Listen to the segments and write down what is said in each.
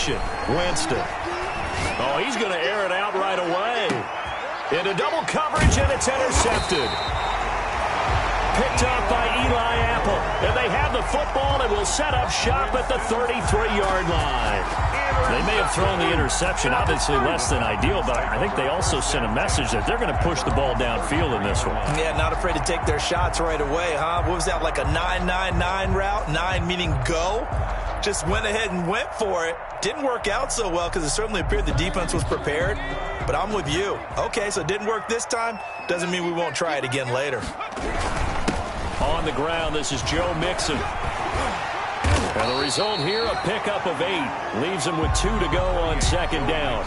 possession. Winston. Oh, he's going to air it out right away. Into double coverage, and it's intercepted. Picked up by Eli Apple. And they have the football and will set up shop at the 33-yard line. They may have thrown the interception, obviously less than ideal, but I think they also sent a message that they're going to push the ball downfield in this one. Yeah, not afraid to take their shots right away, huh? What was that, like a 9-9-9 route? 9 meaning go? Just went ahead and went for it. Didn't work out so well because it certainly appeared the defense was prepared. But I'm with you. Okay, so it didn't work this time. Doesn't mean we won't try it again later. On the ground, this is Joe Mixon. And the result here, a pickup of 8. Leaves him with 2 to go on second down.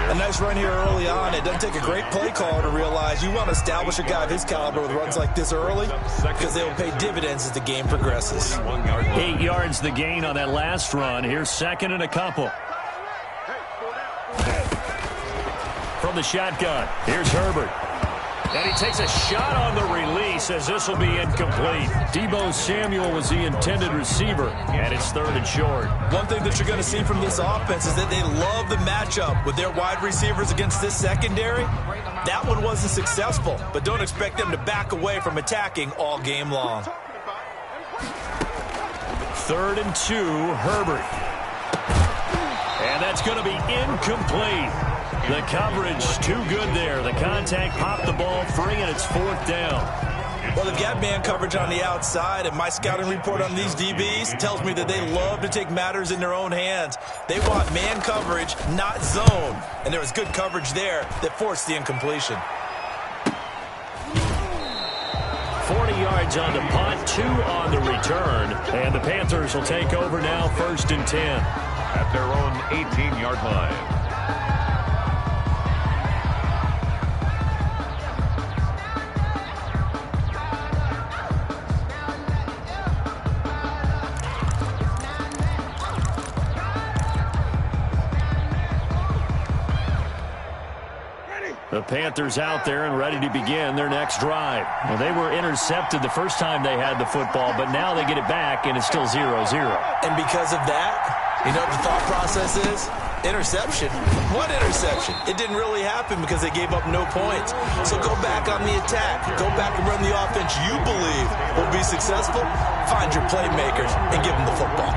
A nice run here early on. It doesn't take a great play caller to realize you want to establish a guy of his caliber with runs like this early because they will pay dividends as the game progresses. 8 yards the gain on that last run. Here's second and a couple. From the shotgun, here's Herbert. And he takes a shot on the release as this will be incomplete. Deebo Samuel was the intended receiver, and it's third and short. One thing that you're going to see from this offense is that they love the matchup with their wide receivers against this secondary. That one wasn't successful, but don't expect them to back away from attacking all game long. 3rd and 2, Herbert. And that's going to be incomplete. The coverage too good there. The contact popped the ball free, and it's 4th down. Well, they've got man coverage on the outside, and my scouting report on these DBs tells me that they love to take matters in their own hands. They want man coverage, not zone. And there was good coverage there that forced the incompletion. 40 yards on the punt, 2 on the return. And the Panthers will take over now, 1st and 10. At their own 18-yard line. The Panthers out there and ready to begin their next drive. Well, they were intercepted the first time they had the football, but now they get it back, and it's still 0-0. And because of that, you know what the thought process is? Interception. What interception? It didn't really happen because they gave up no points. So go back on the attack. Go back and run the offense you believe will be successful. Find your playmakers and give them the football.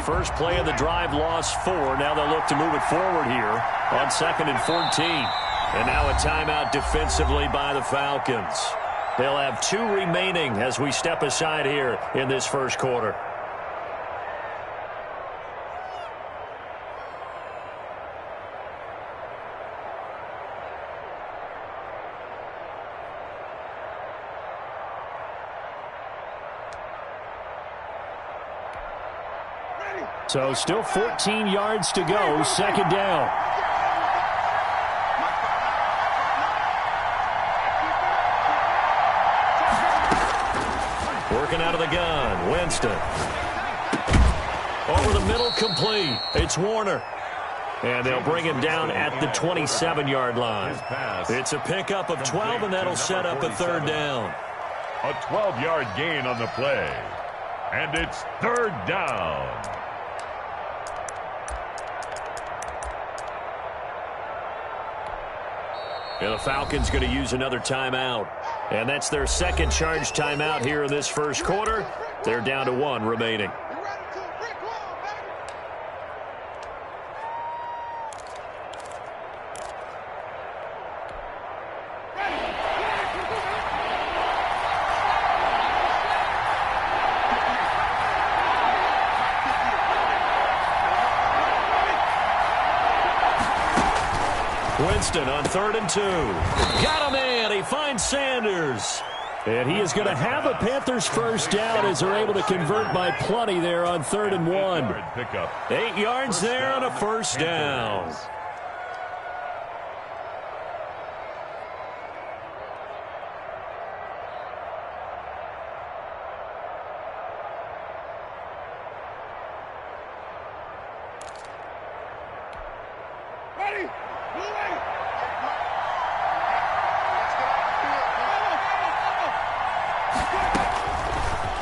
First play of the drive, lost 4. Now they'll look to move it forward here on 2nd and 14. And now a timeout defensively by the Falcons. They'll have 2 remaining as we step aside here in this first quarter. So still 14 yards to go, second down. Working out of the gun, Winston. Over the middle, complete. It's Warner. And they'll bring him down at the 27-yard line. It's a pickup of 12, and that'll set up a 3rd down. A 12-yard gain on the play. And it's 3rd down. And the Falcons going to use another timeout. And that's their second charge timeout here in this first quarter. They're down to 1 remaining. Winston on 3rd and 2. Got him in. He finds Sanders. And he is going to have a Panthers first down as they're able to convert by plenty there on 3rd and 1. 8 yards there on a first down.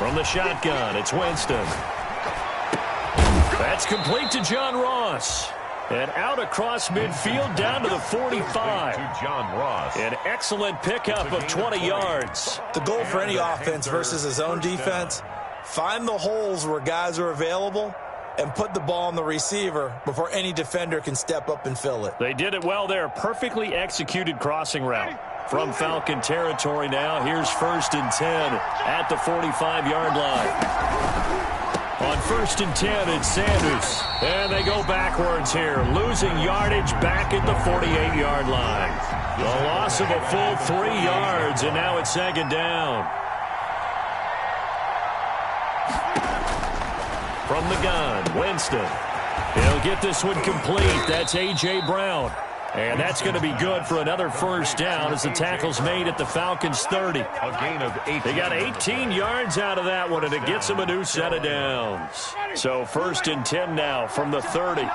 From the shotgun, it's Winston. That's complete to John Ross. And out across midfield down to the 45. To John Ross. An excellent pickup of 20 yards. The goal for any offense versus his own defense, find the holes where guys are available and put the ball on the receiver before any defender can step up and fill it. They did it well there. Perfectly executed crossing route. From Falcon territory now, here's 1st and 10 at the 45-yard line. On 1st and 10, it's Sanders. And they go backwards here, losing yardage back at the 48-yard line. A loss of a full 3 yards, and now it's 2nd down. From the gun, Winston. He'll get this one complete. That's A.J. Brown. And that's going to be good for another 1st down as the tackle's made at the Falcons' 30. A gain of 18. They got 18 yards out of that one, and it gets them a new set of downs. So 1st and 10 now from the 30.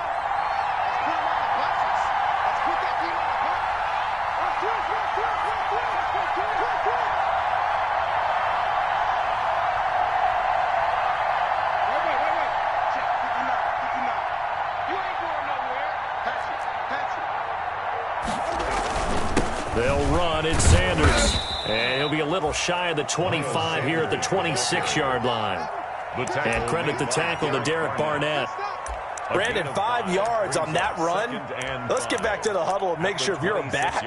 They'll run. It's Sanders. And he'll be a little shy of the 25 here at the 26-yard line. And credit the tackle to Derek Barnett. Brandon, 5 yards on that run. Let's get back to the huddle and make sure if you're a back,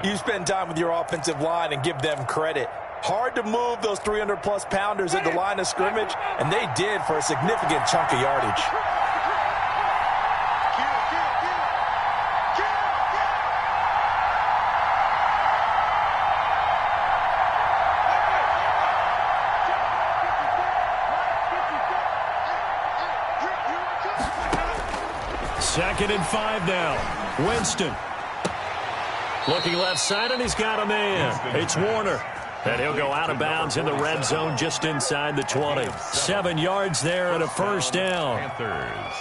you spend time with your offensive line and give them credit. Hard to move those 300-plus pounders at the line of scrimmage, and they did for a significant chunk of yardage. Second and 5 now. Winston. Looking left side, and he's got a man. It's Warner. And he'll go out of bounds in the red zone just inside the 20. 7 yards there and a 1st down. Panthers.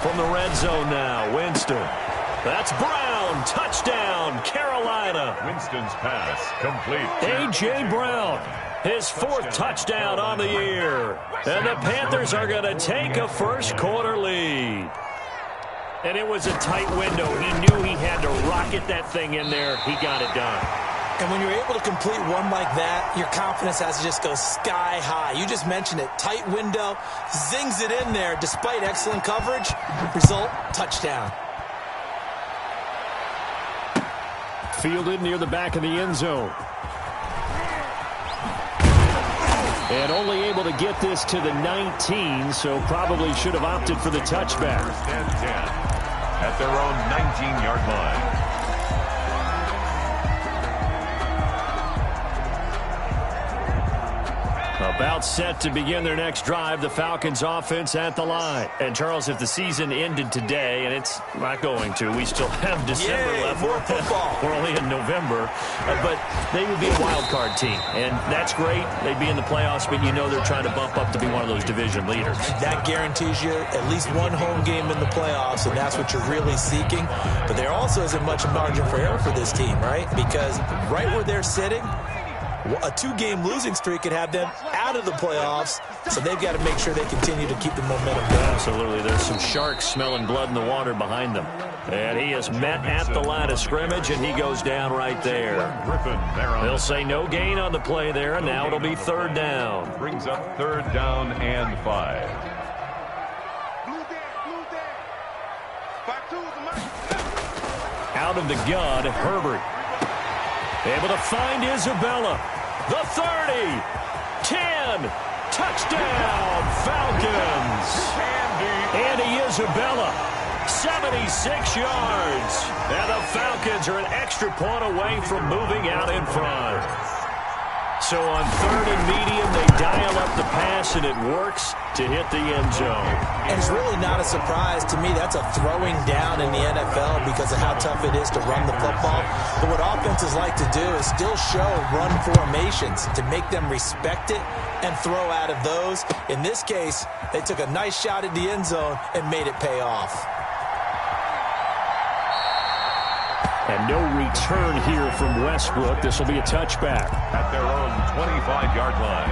From the red zone now, Winston. That's Brown. Touchdown, Carolina. Winston's pass complete. A.J. Brown, his 4th touchdown on the year. And the Panthers are going to take a first-quarter lead. And it was a tight window. He knew he had to rocket that thing in there. He got it done. And when you're able to complete one like that, your confidence has to just go sky high. You just mentioned it. Tight window, zings it in there despite excellent coverage. Result, touchdown. Fielded near the back of the end zone. And only able to get this to the 19, so probably should have opted for the touchback. 1st and 10 at their own 19-yard line. About set to begin their next drive, the Falcons offense at the line. And Charles, if the season ended today, and it's not going to, we still have December left. More football. We're only in November, but they would be a wild card team, and that's great. They'd be in the playoffs, but you know they're trying to bump up to be one of those division leaders. That guarantees you at least one home game in the playoffs, and that's what you're really seeking. But there also isn't much margin for error for this team, right? Because right where they're sitting, a 2-game losing streak could have them out of the playoffs, so they've got to make sure they continue to keep the momentum going. Absolutely. There's some sharks smelling blood in the water behind them. And he is met at the line of scrimmage, and he goes down right there. They'll say no gain on the play there, and now it'll be 3rd down. Brings up 3rd down and 5. Out of the gun, Herbert. Able to find Isabella. The 30, 10, touchdown, Falcons. Andy Isabella, 76 yards. And the Falcons are an extra point away from moving out in front. So on third and medium, they dial up the pass, and it works to hit the end zone. And it's really not a surprise to me. That's a throwing down in the NFL because of how tough it is to run the football. But what offenses like to do is still show run formations to make them respect it and throw out of those. In this case, they took a nice shot at the end zone and made it pay off. And no return here from Westbrook. This will be a touchback. At their own 25-yard line.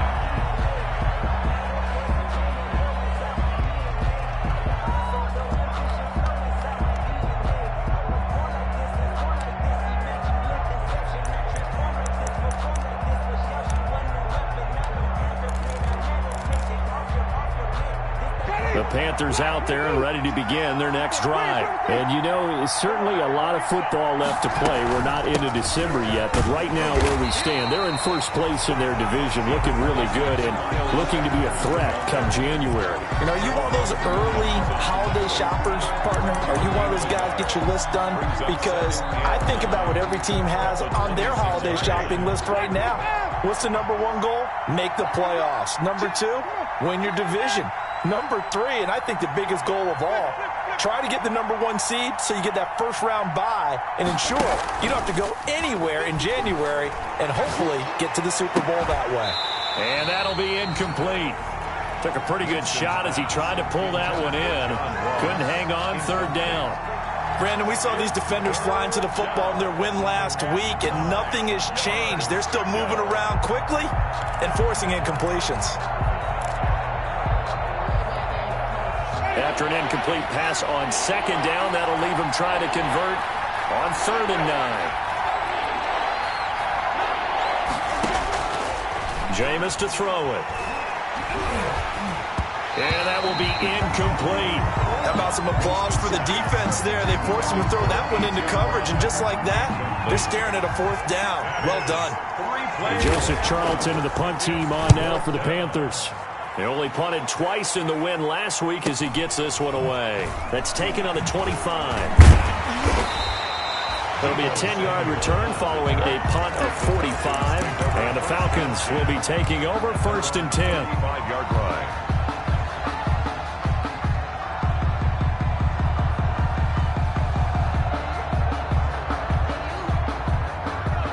The Panthers out there and ready to begin their next drive. And, you know, it's certainly a lot of football left to play. We're not into December yet, but right now where we stand, they're in first place in their division, looking really good and looking to be a threat come January. You know, are you one of those early holiday shoppers, partner? Are you one of those guys get your list done? Because I think about what every team has on their holiday shopping list right now. What's the number one goal? Make the playoffs. Number two, win your division. Number three, and I think the biggest goal of all, try to get the number one seed so you get that first round bye and ensure you don't have to go anywhere in January and hopefully get to the Super Bowl that way. And that'll be incomplete. Took a pretty good shot as he tried to pull that one in. Couldn't hang on third down. Brandon, we saw these defenders flying to the football in their win last week, and nothing has changed. They're still moving around quickly and forcing incompletions. After an incomplete pass on second down, that'll leave him trying to convert on 3rd and 9. Jameis to throw it. And that will be incomplete. How about some applause for the defense there? They forced him to throw that one into coverage, and just like that, they're staring at a 4th down. Well done. Joseph Charlton and the punt team on now for the Panthers. They only punted twice in the win last week as he gets this one away. That's taken on the 25. It'll be a 10-yard return following a punt of 45. And the Falcons will be taking over 1st and 10. 5-yard line.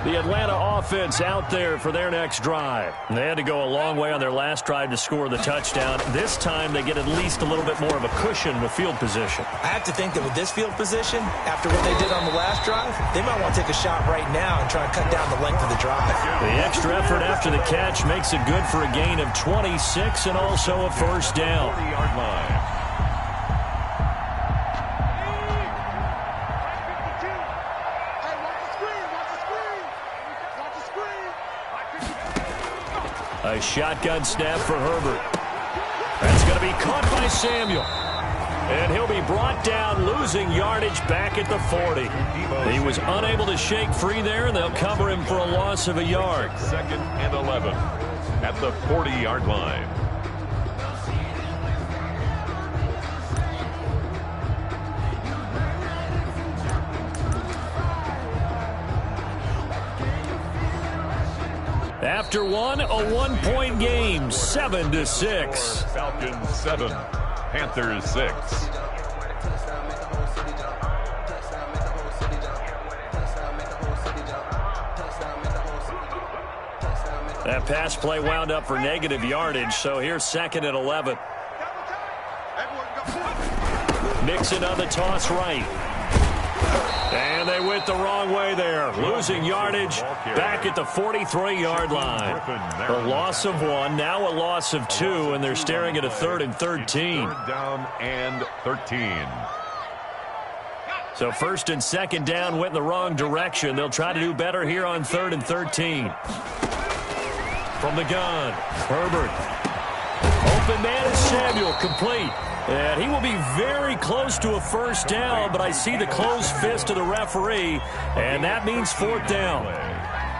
The Atlanta offense out there for their next drive. They had to go a long way on their last drive to score the touchdown. This time they get at least a little bit more of a cushion with field position. I have to think that with this field position, after what they did on the last drive, they might want to take a shot right now and try to cut down the length of the drive. The extra effort after the catch makes it good for a gain of 26 and also a 1st down. 40-yard line. A shotgun snap for Herbert. That's going to be caught by Samuel. And he'll be brought down, losing yardage back at the 40. He was unable to shake free there, and they'll cover him for a loss of a yard. 2nd and 11 at the 40-yard line. After one, a 1-point game, 7-6. Falcons 7, Panthers 6. That pass play wound up for negative yardage, so here's 2nd and 11. Mixon on the toss right. And they went the wrong way there, losing yardage back at the 43-yard line. A loss of 1, now a loss of 2, and they're staring at a 3rd and 13. 3rd down and 13. So 1st and 2nd down went in the wrong direction. They'll try to do better here on 3rd and 13. From the gun, Herbert. Open man is Samuel, complete. And he will be very close to a 1st down, but I see the closed fist of the referee, and that means 4th down.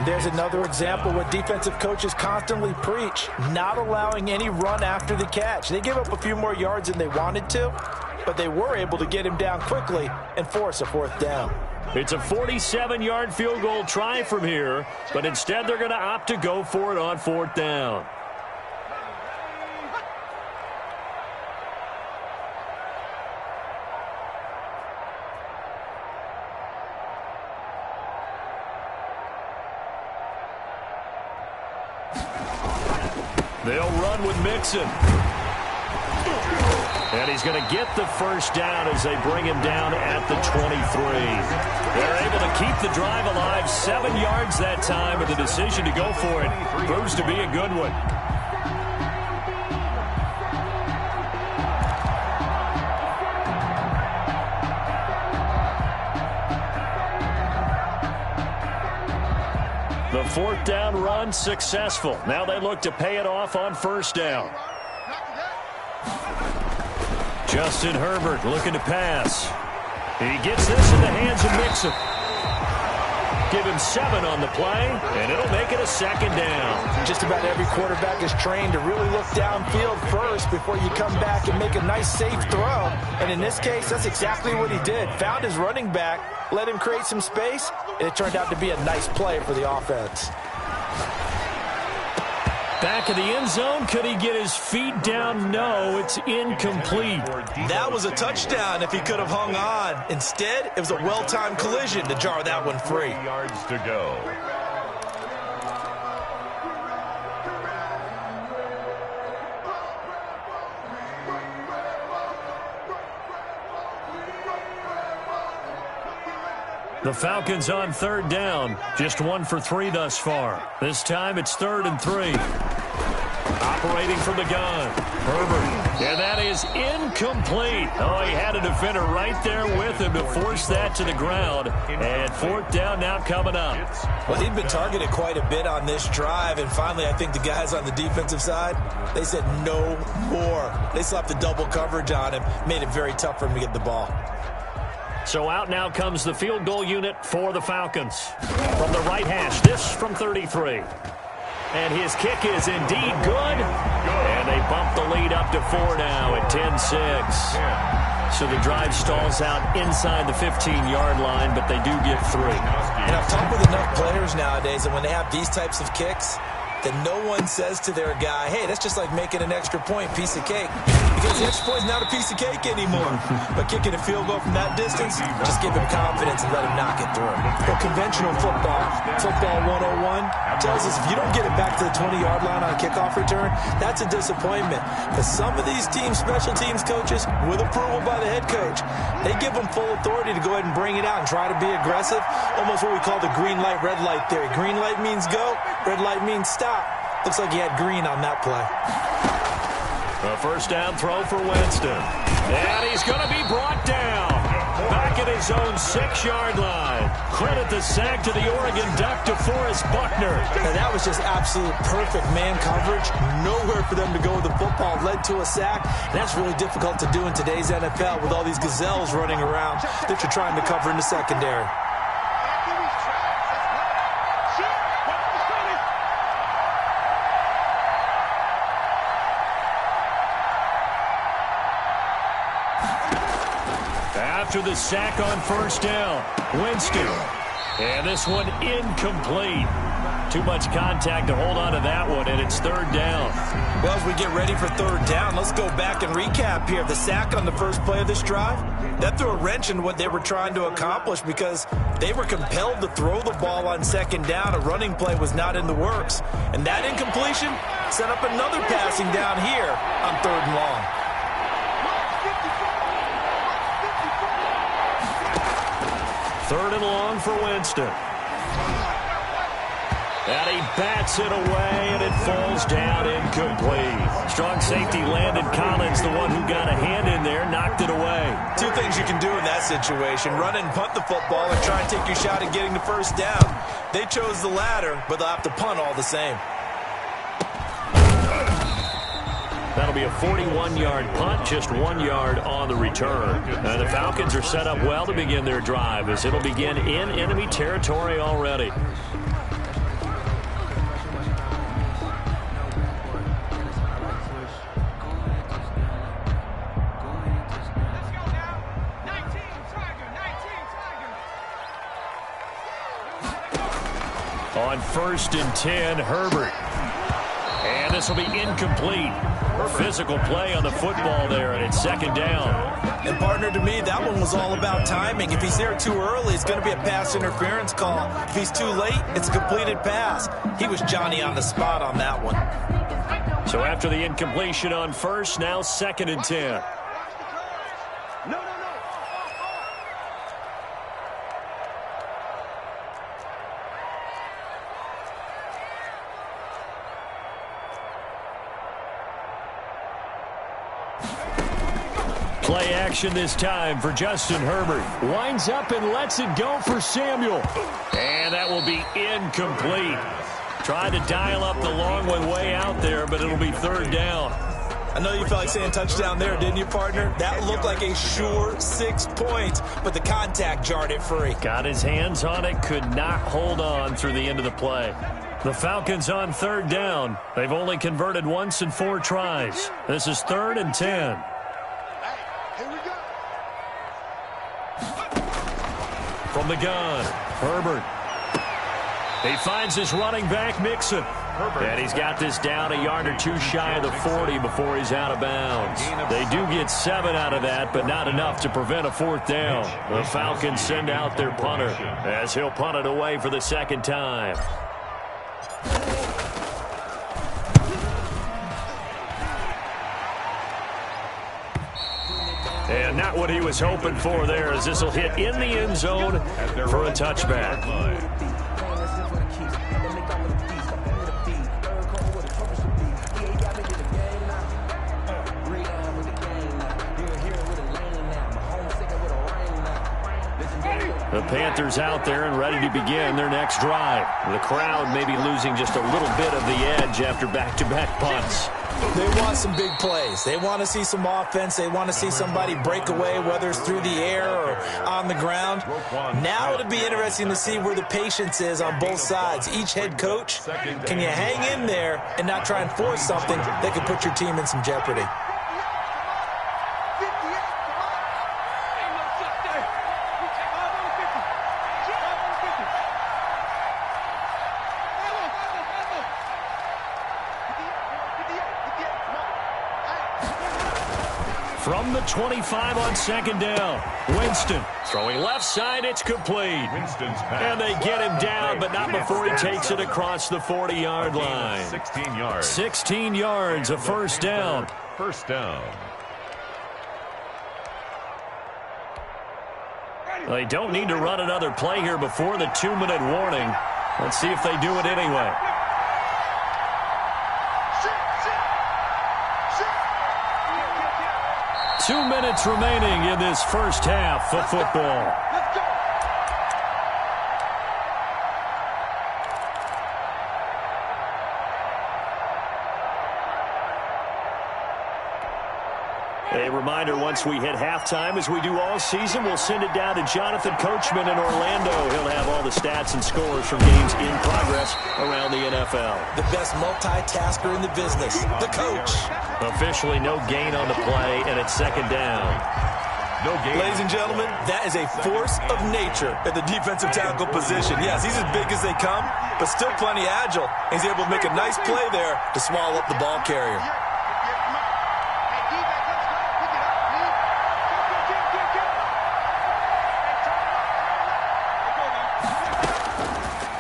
There's another example what defensive coaches constantly preach, not allowing any run after the catch. They give up a few more yards than they wanted to, but they were able to get him down quickly and force a 4th down. It's a 47-yard field goal try from here, but instead they're going to opt to go for it on 4th down. They'll run with Mixon. And he's going to get the 1st down as they bring him down at the 23. They're able to keep the drive alive, 7 yards that time, and the decision to go for it proves to be a good one. The 4th down run successful. Now they look to pay it off on 1st down. Justin Herbert looking to pass. He gets this in the hands of Mixon. Give him 7 on the play, and it'll make it a 2nd down. Just about every quarterback is trained to really look downfield first before you come back and make a nice, safe throw. And in this case, that's exactly what he did. Found his running back, let him create some space, and it turned out to be a nice play for the offense. Back of the end zone. Could he get his feet down? No, it's incomplete. That was a touchdown if he could have hung on. Instead, it was a well-timed collision to jar that one free. 3 yards to go. The Falcons on 3rd down. Just 1 for 3 thus far. This time it's 3rd and 3. Operating from the gun. Herbert. And that is incomplete. Oh, he had a defender right there with him to force that to the ground. And 4th down now coming up. Well, he'd been targeted quite a bit on this drive. And finally, I think the guys on the defensive side, they said no more. They slapped the double coverage on him. Made it very tough for him to get the ball. So out now comes the field goal unit for the Falcons. From the right hash, this from 33. And his kick is indeed good. And they bump the lead up to 4 now at 10-6. So the drive stalls out inside the 15-yard line, but they do get 3. And I've talked with enough players nowadays, and when they have these types of kicks, that no one says to their guy, hey, that's just like making an extra point, piece of cake. Because the extra point is not a piece of cake anymore. But kicking a field goal from that distance, just give him confidence and let him knock it through. Well, conventional football 101, tells us if you don't get it back to the 20-yard line on a kickoff return, that's a disappointment. But some of these teams, special teams coaches, with approval by the head coach, they give them full authority to go ahead and bring it out and try to be aggressive. Almost what we call the green light, red light theory. Green light means go, red light means stop. Looks like he had green on that play. A 1st down throw for Winston. And he's going to be brought down. Back at his own 6-yard line. Credit the sack to the Oregon Duck, DeForest Buckner. And that was just absolute perfect man coverage. Nowhere for them to go with the football. Led to a sack. And that's really difficult to do in today's NFL with all these gazelles running around that you're trying to cover in the secondary. After the sack on 1st down, Winston. And this one incomplete. Too much contact to hold on to that one, and it's 3rd down. Well, as we get ready for 3rd down, let's go back and recap here. The sack on the first play of this drive, that threw a wrench in what they were trying to accomplish because they were compelled to throw the ball on 2nd down. A running play was not in the works. And that incompletion set up another passing down here on 3rd and long. 3rd and long for Winston. And he bats it away, and it falls down incomplete. Strong safety Landon Collins, the one who got a hand in there, knocked it away. 2 things you can do in that situation. Run and punt the football and try and take your shot at getting the 1st down. They chose the latter, but they'll have to punt all the same. That'll be a 41-yard punt, just 1 yard on the return. The Falcons are set up well to begin their drive as it'll begin in enemy territory already. On 1st and 10, Herbert. And this will be incomplete. Physical play on the football there, and it's 2nd down. And, partner, to me, that one was all about timing. If he's there too early, it's going to be a pass interference call. If he's too late, it's a completed pass. He was Johnny on the spot on that one. So after the incompletion on 1st, now 2nd and 10. Play action this time for Justin Herbert. Winds up and lets it go for Samuel. And that will be incomplete. Tried to dial up the long one way out there, but it'll be 3rd down. I know you felt like saying touchdown there, didn't you, partner? That looked like a sure 6 points, but the contact jarred it free. Got his hands on it, could not hold on through the end of the play. The Falcons on 3rd down. They've only converted once in 4 tries. This is 3rd and 10. From the gun, Herbert. He finds his running back, Mixon. And he's got this down a yard or 2 shy of the 40 before he's out of bounds. They do get 7 out of that, but not enough to prevent a 4th down. The Falcons send out their punter as he'll punt it away for the 2nd time. And not what he was hoping for there, as this will hit in the end zone for a touchback. The Panthers out there and ready to begin their next drive. The crowd may be losing just a little bit of the edge after back-to-back punts. They want some big plays. They want to see some offense. They want to see somebody break away, whether it's through the air or on the ground. Now it'll be interesting to see where the patience is on both sides. Each head coach, can you hang in there and not try and force something that could put your team in some jeopardy? From the 25 on 2nd down, Winston throwing left side, it's complete. And they get him down, but not before he takes it across the 40-yard line. 16 yards. 16 yards, a 1st down. 1st down. They don't need to run another play here before the 2-minute warning. Let's see if they do it anyway. Two minutes remaining in this first half of football. A reminder, once we hit halftime, as we do all season, we'll send it down to Jonathan Coachman in Orlando. He'll have all the stats and scores from games in progress around the NFL. The best multitasker in the business, the coach. Officially no gain on the play, and it's 2nd down. No gain. Ladies and gentlemen, that is a force of nature at the defensive tackle position. Yes, he's as big as they come, but still plenty agile. He's able to make a nice play there to swallow up the ball carrier.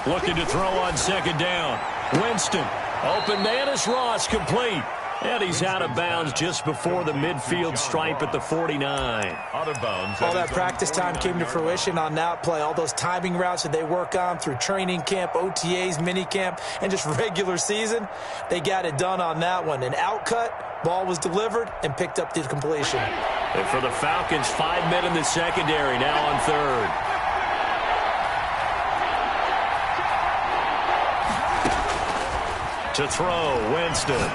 Looking to throw on 2nd down. Winston, open man is Ross, complete. And he's out of bounds just before the midfield stripe at the 49. Out of bounds. All that practice time came to fruition on that play. All those timing routes that they work on through training camp, OTAs, minicamp, and just regular season, they got it done on that one. An outcut, ball was delivered, and picked up the completion. And for the Falcons, 5 men in the secondary, now on 3rd. To throw, Winston.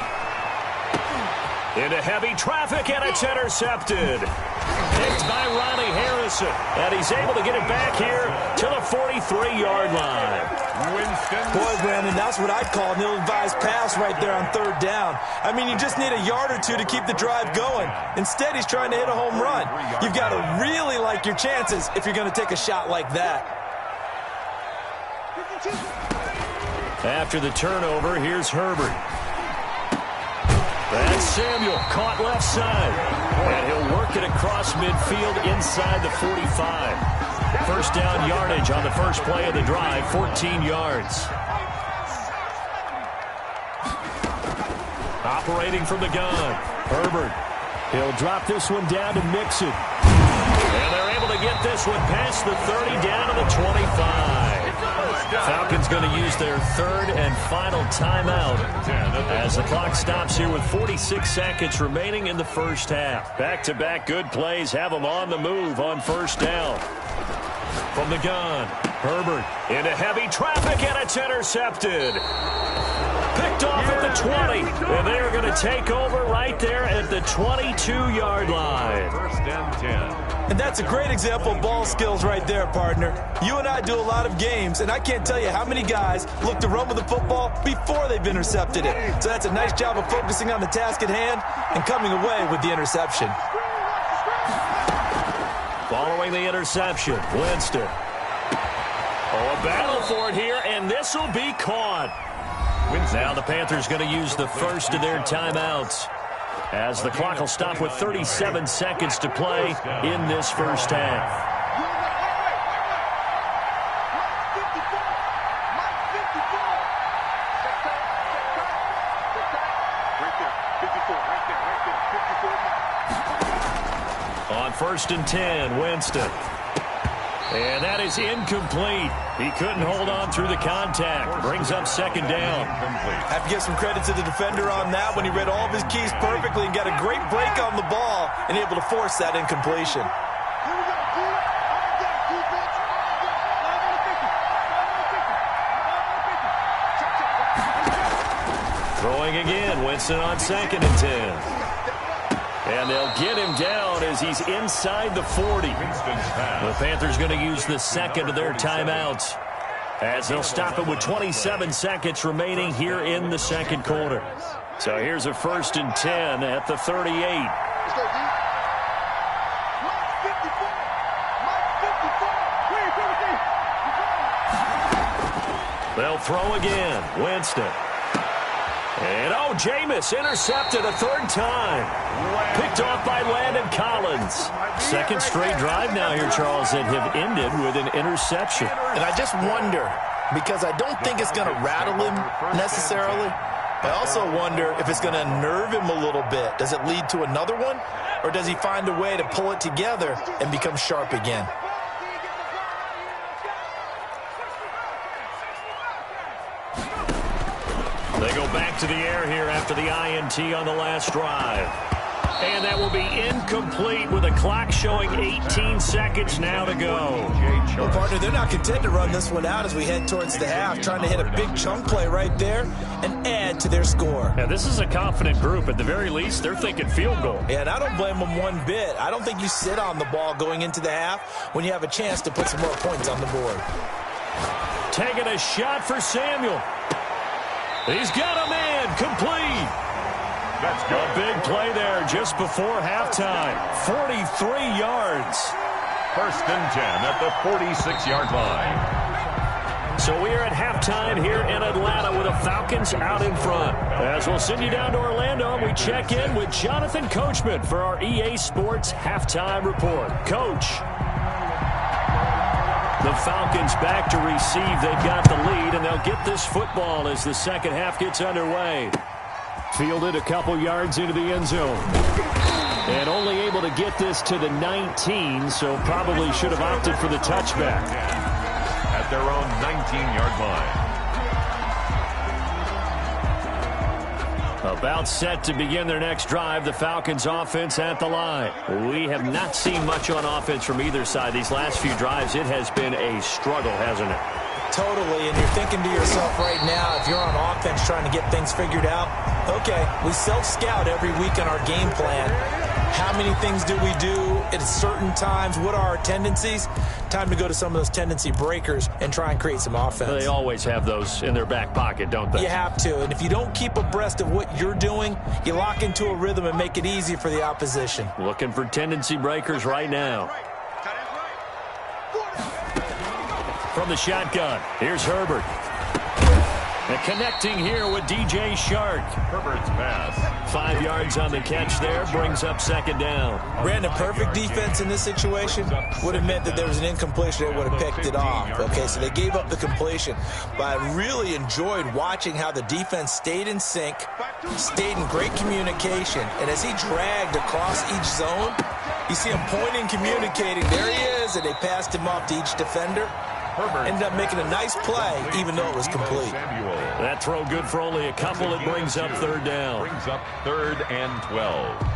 Into heavy traffic, and it's intercepted. Picked by Ronnie Harrison. And he's able to get it back here to the 43-yard line. Winston. Boy, Brandon, that's what I'd call an ill-advised pass right there on 3rd down. I mean, you just need a yard or two to keep the drive going. Instead, he's trying to hit a home run. You've got to really like your chances if you're going to take a shot like that. After the turnover, here's Herbert. That's Samuel, caught left side. And he'll work it across midfield inside the 45. First down yardage on the first play of the drive, 14 yards. Operating from the gun, Herbert. He'll drop this one down to Mixon. And they're able to get this one past the 30 down to the 25. Falcons going to use their third and final timeout as the clock stops here with 46 seconds remaining in the first half. Back-to-back good plays have them on the move on first down. From the gun, Herbert into heavy traffic, and it's intercepted. Picked off at the 20, and they are going to take over right there at the 22-yard line. First and 10. And that's a great example of ball skills right there, partner. You and I do a lot of games, and I can't tell you how many guys look to run with the football before they've intercepted it. So that's a nice job of focusing on the task at hand and coming away with the interception. Following the interception, Winston. Oh, a battle for it here, and this will be caught. Now the Panthers going to use the first of their timeouts as the clock will stop with 37 seconds to play in this first half. On first and 10, Winston. And that is incomplete. He couldn't hold on through the contact. Brings up second down. I have to give some credit to the defender on that when he read all of his keys perfectly and got a great break on the ball and able to force that incompletion. Throwing again, Winston on second and 10. And they'll get him down as he's inside the 40. The Panthers going to use the second of their timeouts as they'll stop it with 27 seconds remaining here in the second quarter. So here's a first and 10 at the 38. They'll throw again. Winston. And, oh, Jameis intercepted a third time. Picked off by Landon Collins. Second straight drive now here, Charles, that have ended with an interception. And I just wonder, because I don't think it's going to rattle him necessarily. I also wonder if it's going to nerve him a little bit. Does it lead to another one? Or does he find a way to pull it together and become sharp again? They go back to the air here after the INT on the last drive. And that will be incomplete with the clock showing 18 seconds now to go. Well, partner, they're not content to run this one out as we head towards the half, trying to hit a big chunk play right there and add to their score. Now, this is a confident group. At the very least, they're thinking field goal. Yeah, and I don't blame them one bit. I don't think you sit on the ball going into the half when you have a chance to put some more points on the board. Taking a shot for Samuel. He's got a man, complete. That's good. A big play there just before halftime. 43 yards. First and 10 at the 46-yard line. So we are at halftime here in Atlanta with the Falcons out in front. As we'll send you down to Orlando, we check in with Jonathan Coachman for our EA Sports Halftime Report. Coach. The Falcons back to receive. They've got the lead, and they'll get this football as the second half gets underway. Fielded a couple yards into the end zone. And only able to get this to the 19, so probably should have opted for the touchback. At their own 19-yard line. About set to begin their next drive, the Falcons offense at the line. We have not seen much on offense from either side. These last few drives, it has been a struggle, hasn't it? Totally, and you're thinking to yourself right now, if you're on offense trying to get things figured out, okay, we self-scout every week on our game plan. How many things do we do at certain times? What are our tendencies? Time to go to some of those tendency breakers and try and create some offense. They always have those in their back pocket, don't they? You have to, and if you don't keep abreast of what you're doing, you lock into a rhythm and make it easy for the opposition. Looking for tendency breakers right now. From the shotgun, here's Herbert. And connecting here with DJ Shark. Herbert's pass. 5 yards on the catch there, brings up second down. Brandon, perfect defense in this situation would have meant that there was an incompletion that would have picked it off. Okay, so they gave up the completion. But I really enjoyed watching how the defense stayed in sync, stayed in great communication. And as he dragged across each zone, you see him pointing, communicating. There he is, and they passed him off to each defender. Herbert ended up making a nice play, even though it was complete. That throw good for only a couple. It brings up third down. Brings up 3rd and 12.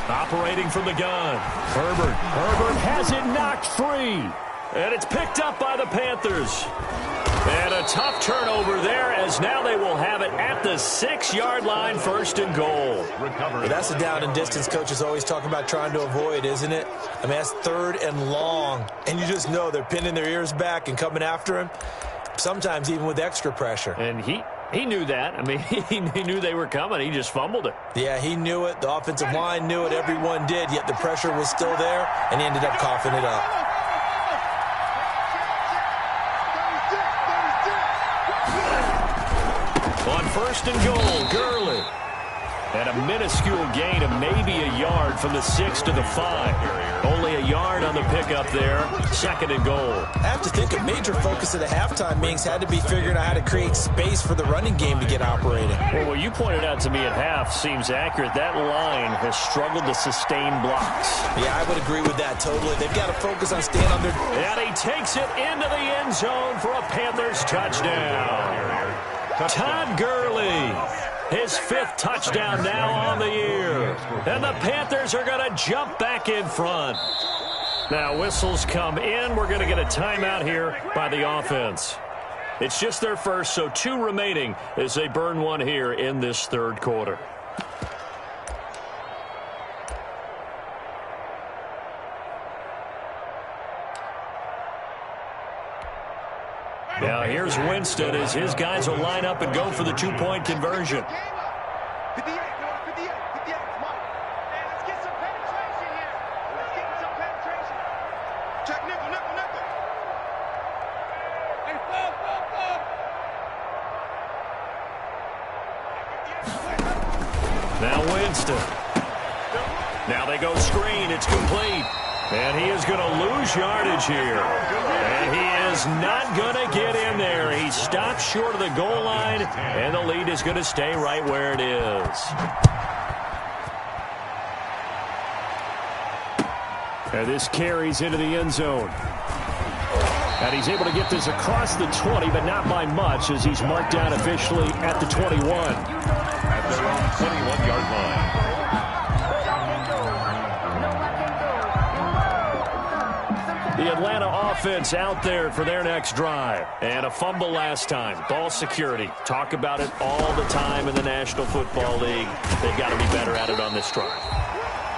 Operating from the gun. Herbert has it knocked free. And it's picked up by the Panthers. And a tough turnover there, as now they will have it at the 6-yard line, 1st and goal. Well, that's a down and distance coaches always talk about trying to avoid, isn't it? I mean, that's 3rd and long. And you just know they're pinning their ears back and coming after him, sometimes even with extra pressure. And he knew that. I mean, he knew they were coming. He just fumbled it. Yeah, he knew it. The offensive line knew it. Everyone did, yet the pressure was still there, and he ended up coughing it up. On 1st and goal, Gurley. And a minuscule gain of maybe a yard from the 6 to the 5. Only a yard on the pickup there. 2nd and goal. I have to think a major focus of the halftime meetings had to be figuring out how to create space for the running game to get operating. Well, what you pointed out to me at half seems accurate. That line has struggled to sustain blocks. Yeah, I would agree with that totally. They've got to focus on staying on their... And he takes it into the end zone for a Panthers touchdown. Todd Gurley. His 5th touchdown now on the year. And the Panthers are going to jump back in front. Now whistles come in. We're going to get a timeout here by the offense. It's just their first, so 2 remaining as they burn one here in this 3rd quarter. Now here's Winston as his guys will line up and go for the 2-point conversion. Now Winston. Now they go screen. It's complete. And he is going to lose yardage here. And he is not going to get in there. He stops short of the goal line, and the lead is going to stay right where it is. And this carries into the end zone. And he's able to get this across the 20, but not by much, as he's marked down officially at the 21. At their own 21-yard line. The Atlanta offense out there for their next drive. And a fumble last time. Ball security. Talk about it all the time in the National Football League. They've got to be better at it on this drive.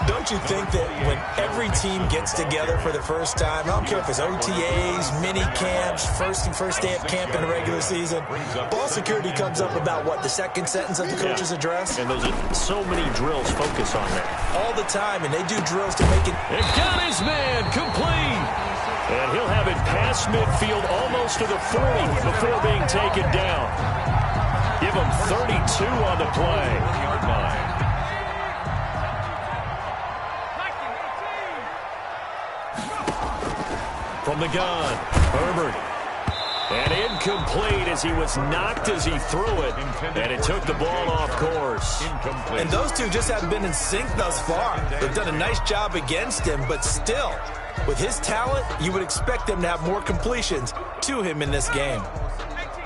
Don't you think that when every team gets together for the first time, I don't care if it's OTAs, mini camps, first day of camp in the regular season, ball security comes up about what, the second sentence of the coach's address? And those are so many drills focus on that. All the time, and they do drills to make it. It got his man complete. And he'll have it past midfield almost to the 40 before being taken down. Give him 32 on the play. Yard line. From the gun, Herbert. And incomplete as he was knocked as he threw it. And it took the ball off course. And those two just haven't been in sync thus far. They've done a nice job against him, but still, with his talent, you would expect them to have more completions to him in this game.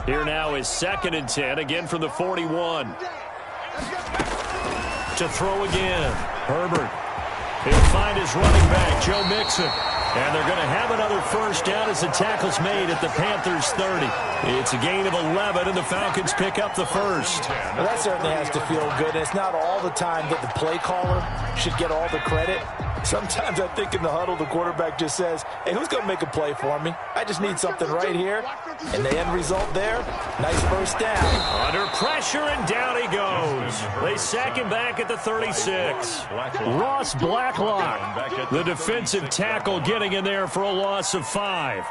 Here now is 2nd and 10, again from the 41. To throw again, Herbert. He'll find his running back, Joe Mixon. And they're going to have another first down as the tackle's made at the Panthers' 30. It's a gain of 11, and the Falcons pick up the first. Well, that certainly has to feel good. It's not all the time that the play caller should get all the credit. Sometimes I think in the huddle, the quarterback just says, hey, who's going to make a play for me? I just need something right here. And the end result there, nice first down. Under pressure, and down he goes. They sack him back at the 36. Ross Blacklock, the defensive tackle, getting in there for a loss of 5.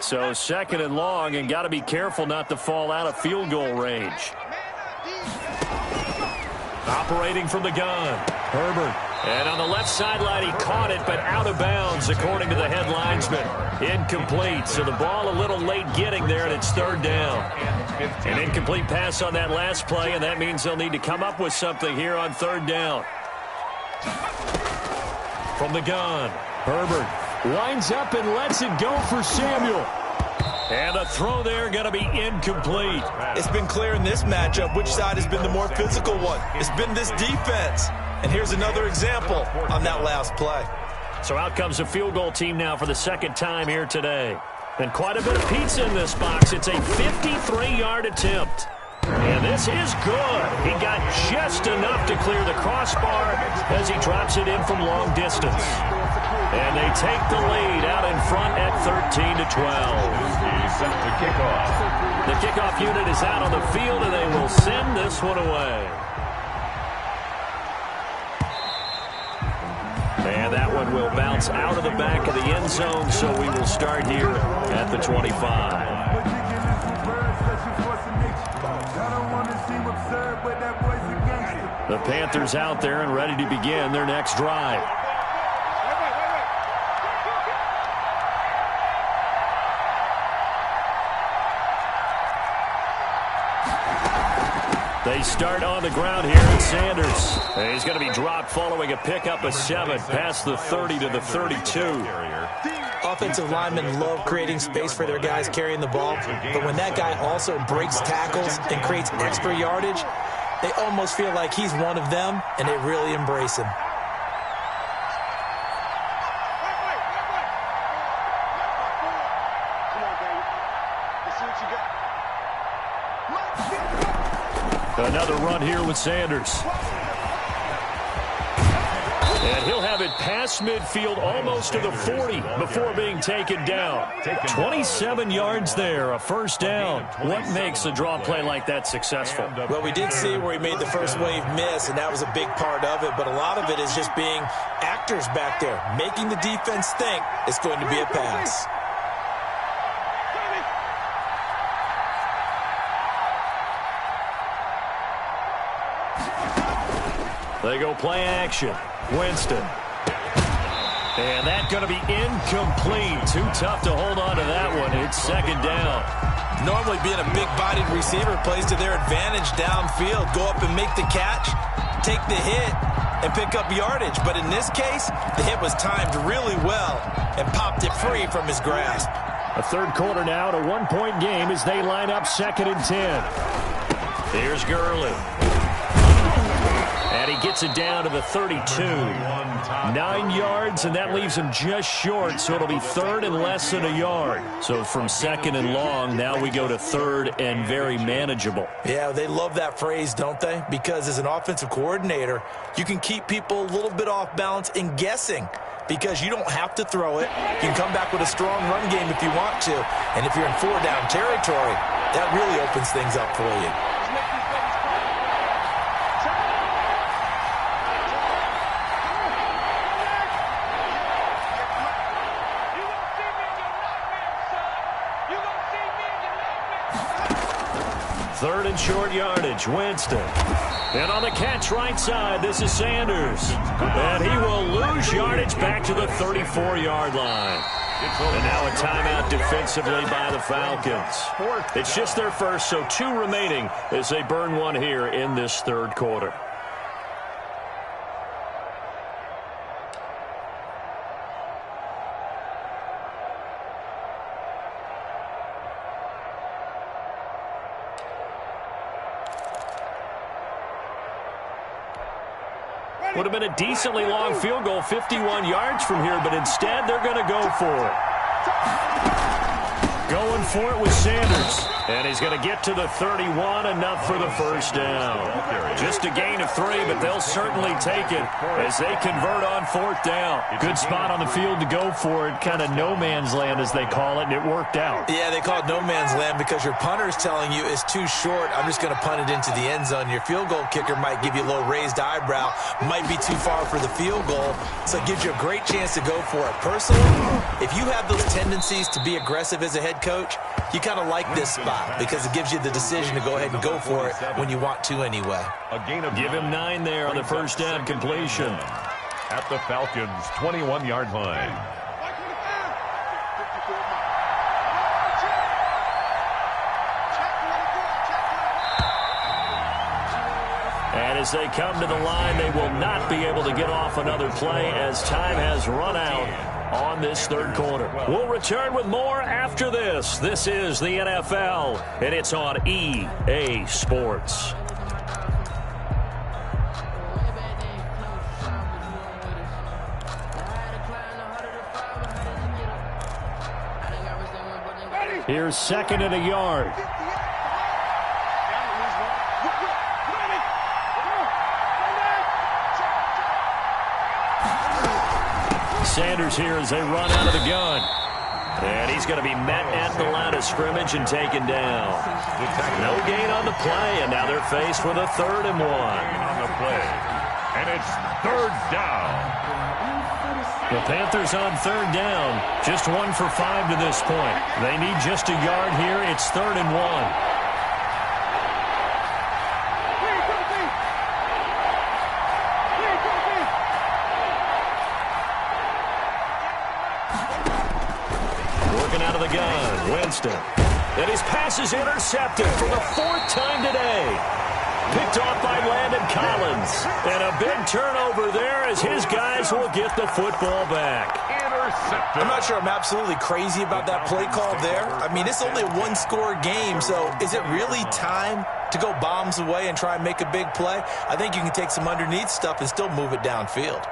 So second and long, and got to be careful not to fall out of field goal range. Operating from the gun, Herbert. And on the left sideline, he caught it, but out of bounds, according to the head linesman. Incomplete, so the ball a little late getting there, and it's third down. An incomplete pass on that last play, and that means they'll need to come up with something here on third down. From the gun, Herbert winds up and lets it go for Samuel. And the throw there going to be incomplete. It's been clear in this matchup which side has been the more physical one. It's been this defense. And here's another example on that last play. So out comes a field goal team now for the second time here today. And quite a bit of pizza in this box. It's a 53-yard attempt. And this is good. He got just enough to clear the crossbar as he drops it in from long distance. And they take the lead out in front at 13-12. He's set to kick off. The kickoff unit is out on the field, and they will send this one away. And that one will bounce out of the back of the end zone, so we will start here at the 25. The Panthers out there and ready to begin their next drive. They start on the ground here at Sanders. And he's going to be dropped following a pickup of 7 past the 30 to the 32. Offensive linemen love creating space for their guys carrying the ball, but when that guy also breaks tackles and creates extra yardage, they almost feel like he's one of them, and they really embrace him. Another run here with Sanders. And he'll have it past midfield almost to the 40 before being taken down. 27 yards there, a first down. What makes a draw play like that successful? Well, we did see where he made the first wave miss, and that was a big part of it. But a lot of it is just being actors back there, making the defense think it's going to be a pass. They go play action. Winston. And that's going to be incomplete. Too tough to hold on to that one. It's second down. Normally being a big-bodied receiver plays to their advantage downfield. Go up and make the catch, take the hit, and pick up yardage. But in this case, the hit was timed really well and popped it free from his grasp. A third quarter now, a one-point game as they line up 2nd and 10. Here's Gurley. And he gets it down to the 32. 9 yards, and that leaves him just short, so it'll be third and less than a yard. So from second and long, now we go to third and very manageable. Yeah, they love that phrase, don't they? Because as an offensive coordinator, you can keep people a little bit off balance and guessing because you don't have to throw it. You can come back with a strong run game if you want to. And if you're in 4-down territory, that really opens things up for you. Third and short yardage, Winston. And on the catch right side, this is Sanders. And he will lose yardage back to the 34-yard line. And now a timeout defensively by the Falcons. It's just their first, so 2 remaining as they burn one here in this third quarter. Would have been a decently long field goal, 51 yards from here, but instead they're going to go for it. Going for it with Sanders. And he's going to get to the 31, enough for the first down. Just a gain of 3, but they'll certainly take it as they convert on 4th down. Good spot on the field to go for it. Kind of no man's land, as they call it, and it worked out. Yeah, they call it no man's land because your punter's telling you it's too short. I'm just going to punt it into the end zone. Your field goal kicker might give you a little raised eyebrow. Might be too far for the field goal, so it gives you a great chance to go for it. Personally, if you have those tendencies to be aggressive as a head coach, you kind of like this spot because it gives you the decision to go ahead and go for it when you want to anyway. Give him 9 there on the first down completion. At the Falcons' 21-yard line. And as they come to the line, they will not be able to get off another play as time has run out on this third quarter. We'll return with more after this. This is the NFL, and it's on EA Sports. Here's 2nd and a yard. Sanders here as they run out of the gun. And he's going to be met at the line of scrimmage and taken down. No gain on the play, and now they're faced with a 3rd and 1. On the play, and it's 3rd down. The Panthers on 3rd down, just 1 for 5 to this point. They need just a yard here. It's 3rd and 1. Gun, Winston. And his pass is intercepted for the 4th time today. Picked off by Landon Collins. And a big turnover there as his guys will get the football back. I'm not sure I'm absolutely crazy about that play call there. I mean, it's only a 1-score game, so is it really time to go bombs away and try and make a big play? I think you can take some underneath stuff and still move it downfield.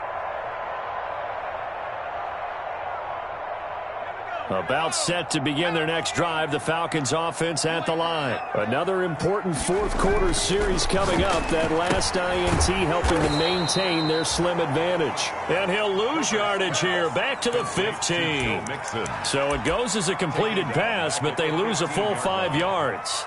About set to begin their next drive, the Falcons offense at the line. Another important 4th quarter series coming up. That last INT helping to maintain their slim advantage. And he'll lose yardage here, back to the 15. So it goes as a completed pass, but they lose a full 5 yards.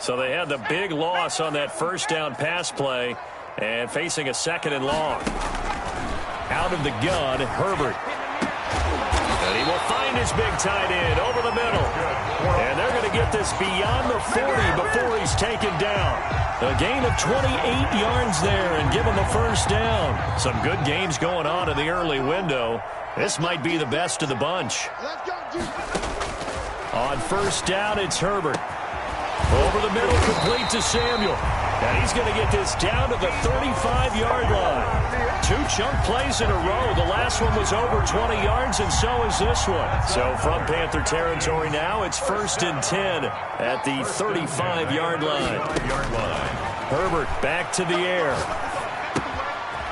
So they had the big loss on that first down pass play and facing a 2nd and long. Out of the gun, Herbert. And he will find his big tight end over the middle. And they're going to get this beyond the 40 before he's taken down. A gain of 28 yards there and give him a first down. Some good games going on in the early window. This might be the best of the bunch. On first down, it's Herbert. Over the middle, complete to Samuel. And he's going to get this down to the 35-yard line. 2 chunk plays in a row. The last one was over 20 yards, and so is this one. So from Panther territory now, it's 1st and 10 at the 35-yard line. Herbert back to the air.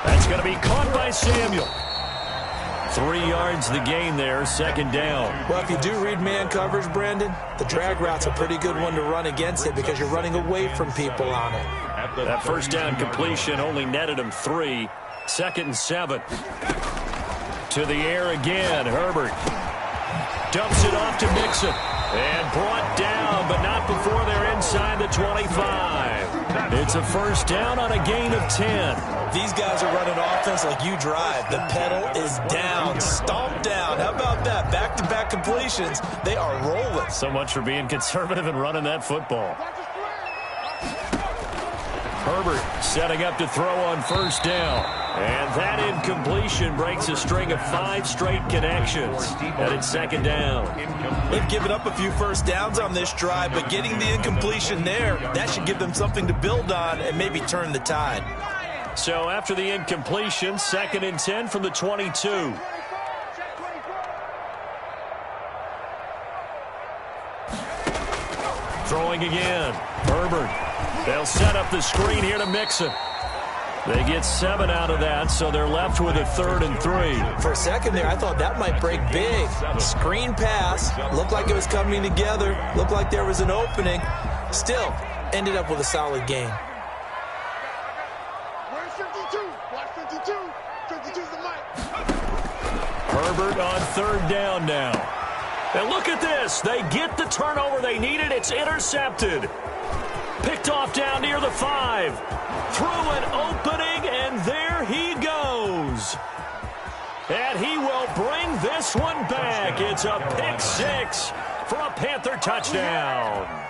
That's going to be caught by Samuel. 3 yards the gain there, 2nd down. Well, if you do read man coverage, Brandon, the drag route's a pretty good one to run against it because you're running away from people on it. That first down completion only netted him 3. 2nd and 7. To the air again, Herbert. Dumps it off to Mixon. And brought down, but not before they're inside the 25. It's a first down on a gain of 10. These guys are running offense like you drive. The pedal is down, stomped down. How about that? Back-to-back completions. They are rolling. So much for being conservative and running that football. Herbert setting up to throw on first down. And that incompletion breaks a string of 5 straight connections. And it's 2nd down. They've given up a few first downs on this drive, but getting the incompletion there, that should give them something to build on and maybe turn the tide. So after the incompletion, 2nd and 10 from the 22. Throwing again. Herbert. They'll set up the screen here to Mixon. They get 7 out of that, so they're left with a 3rd and 3. For a second there, I thought that might break big. Screen pass. Looked like it was coming together. Looked like there was an opening. Still, ended up with a solid game. Where's 52? Watch 52. 52's the mic. Herbert on 3rd down now. And look at this. They get the turnover they needed. It's intercepted. Picked off down near the 5. Through an opening, and there he goes. And he will bring this one back. It's a pick 6 for a Panther touchdown.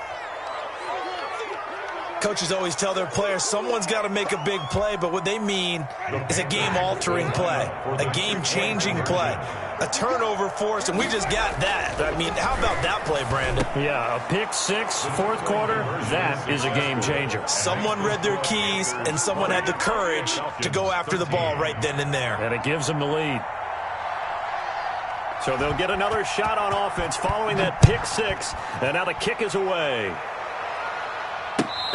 Coaches always tell their players someone's got to make a big play, but what they mean is a game-altering play, a game-changing play, a turnover force, and we just got that. I mean, how about that play, Brandon? Yeah, a pick 6, 4th quarter, that is a game changer. Someone read their keys, and someone had the courage to go after the ball right then and there. And it gives them the lead. So they'll get another shot on offense following that pick 6, and now the kick is away.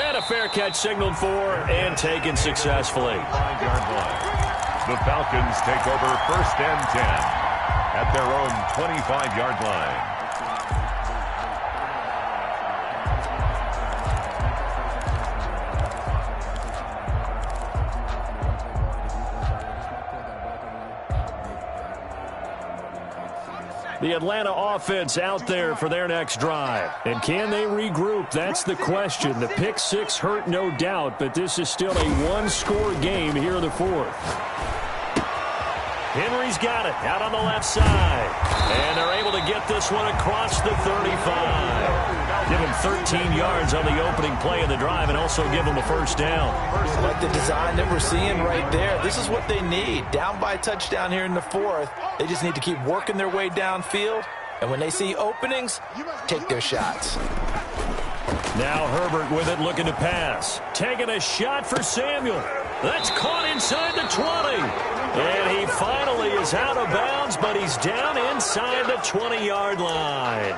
And a fair catch signaled for and taken successfully. 5-yard line. The Falcons take over 1st and 10 at their own 25-yard line. The Atlanta offense out there for their next drive. And can they regroup? That's the question. The pick 6 hurt, no doubt, but this is still a one-score game here in the 4th. Henry's got it out on the left side. And they're able to get this one across the 35. Give him 13 yards on the opening play of the drive and also give him a 1st down. I like the design that we're seeing right there. This is what they need. Down by a touchdown here in the 4th. They just need to keep working their way downfield. And when they see openings, take their shots. Now Herbert with it, looking to pass. Taking a shot for Samuel. That's caught inside the 20. And he finally is out of bounds, but he's down inside the 20-yard line.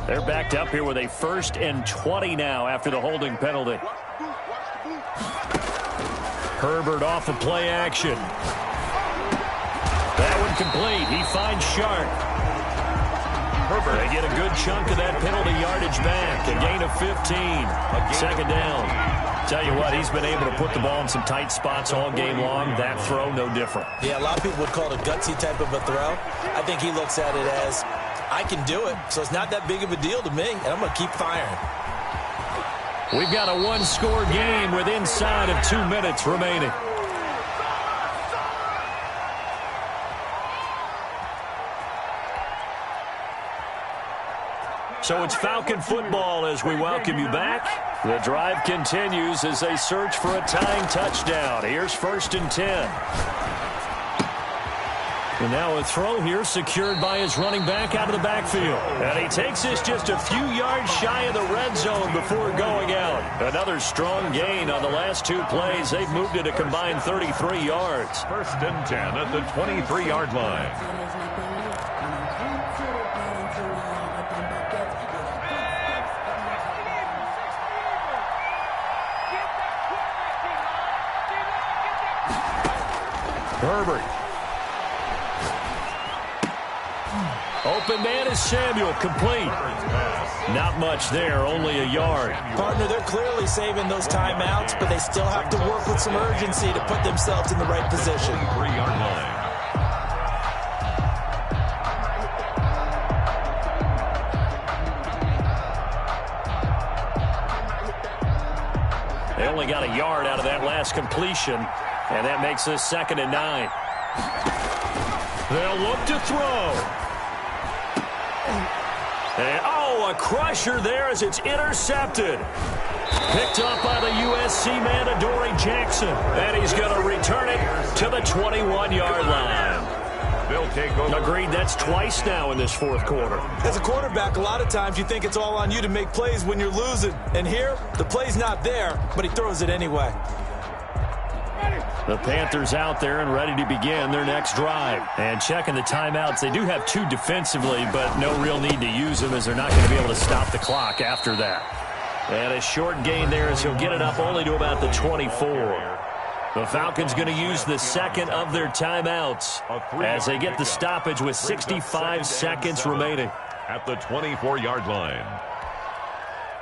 They're backed up here with a 1st and 20 now after the holding penalty. Herbert off of play action. That one complete. He finds Sharp. Herbert, they get a good chunk of that penalty yardage back. A gain of 15. 2nd down. Tell you what, he's been able to put the ball in some tight spots all game long. That throw, no different. Yeah, a lot of people would call it a gutsy type of a throw. I think he looks at it as, I can do it, so it's not that big of a deal to me, and I'm going to keep firing. We've got a one-score game with inside of 2 minutes remaining. So it's Falcon football as we welcome you back. The drive continues as they search for a tying touchdown. Here's 1st and 10. And now a throw here secured by his running back out of the backfield. And he takes this just a few yards shy of the red zone before going out. Another strong gain on the last 2 plays. They've moved it a combined 33 yards. 1st and 10 at the 23-yard line. Herbert. Open man is Samuel, complete. Not much there, only a yard. Partner, they're clearly saving those timeouts, but they still have to work with some urgency to put themselves in the right position. 3-yard line. They only got a yard out of that last completion, and that makes this 2nd and 9. They'll look to throw. And, a crusher there as it's intercepted. Picked up by the USC man, Adoree Jackson. And he's going to return it to the 21-yard line. will take over. Agreed, that's twice now in this fourth quarter. As a quarterback, a lot of times you think it's all on you to make plays when you're losing. And here, the play's not there, but he throws it anyway. The Panthers out there and ready to begin their next drive. And checking the timeouts, they do have 2 defensively, but no real need to use them as they're not going to be able to stop the clock after that. And a short gain there as he'll get it up only to about the 24. The Falcons going to use the second of their timeouts as they get the stoppage with 65 seconds remaining. At the 24-yard line.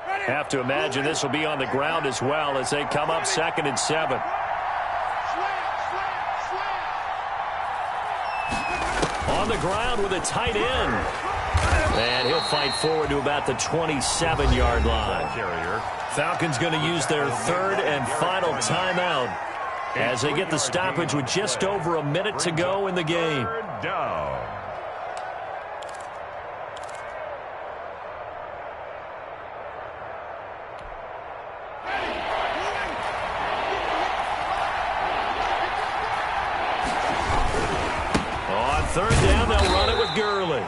Have to imagine this will be on the ground as well as they come up 2nd and 7. On the ground with a tight end. And he'll fight forward to about the 27-yard line. Falcons going to use their 3rd and final timeout as they get the stoppage with just over a minute to go in the game. Down. On 3rd down, they'll run it with Gurley.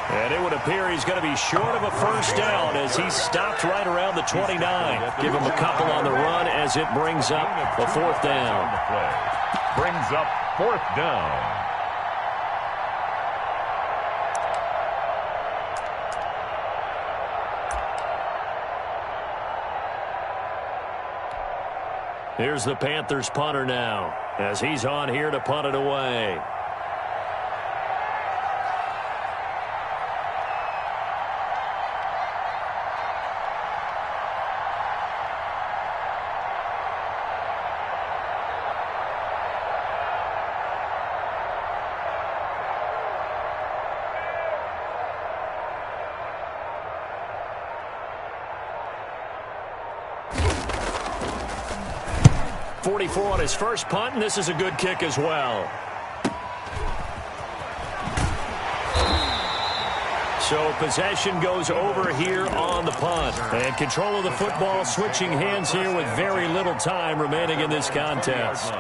And it would appear he's going to be short of a first down as he stopped right around the 29. Give him a couple on the run as it brings up a 4th down. Brings up 4th down. Here's the Panthers punter now as he's on here to punt it away. On his first punt, and this is a good kick as well. So possession goes over here on the punt. And control of the football switching hands here with very little time remaining in this contest.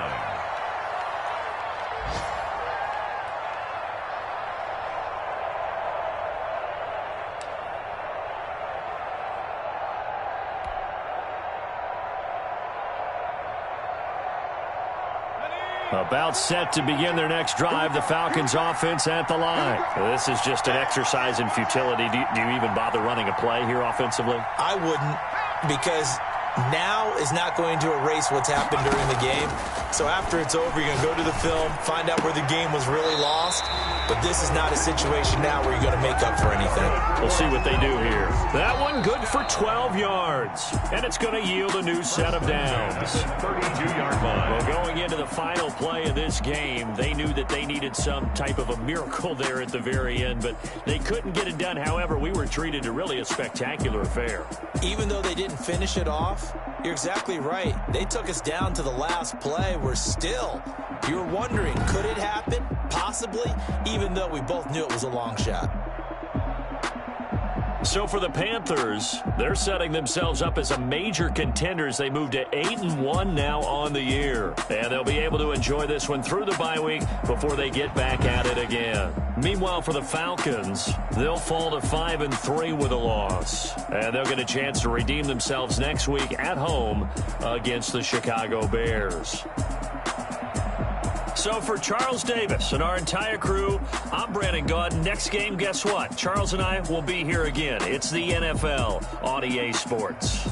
About set to begin their next drive, the Falcons offense at the line. This is just an exercise in futility. Do you even bother running a play here offensively? I wouldn't, because now is not going to erase what's happened during the game. So after it's over, you're going to go to the film, find out where the game was really lost. But this is not a situation now where you're going to make up for anything. We'll see what they do here. That one good for 12 yards. And it's going to yield a new set of downs. 32-yard line. Well, going into the final play of this game, they knew that they needed some type of a miracle there at the very end, but they couldn't get it done. However, we were treated to really a spectacular affair. Even though they didn't finish it off, you're exactly right. They took us down to the last play. We're still, you're wondering, could it happen? Possibly, even though we both knew it was a long shot. So for the Panthers, they're setting themselves up as a major contender as they move to 8-1 now on the year. And they'll be able to enjoy this one through the bye week before they get back at it again. Meanwhile, for the Falcons, they'll fall to 5-3 with a loss. And they'll get a chance to redeem themselves next week at home against the Chicago Bears. So for Charles Davis and our entire crew, I'm Brandon Gaudin. Next game, guess what? Charles and I will be here again. It's the NFL on EA Sports.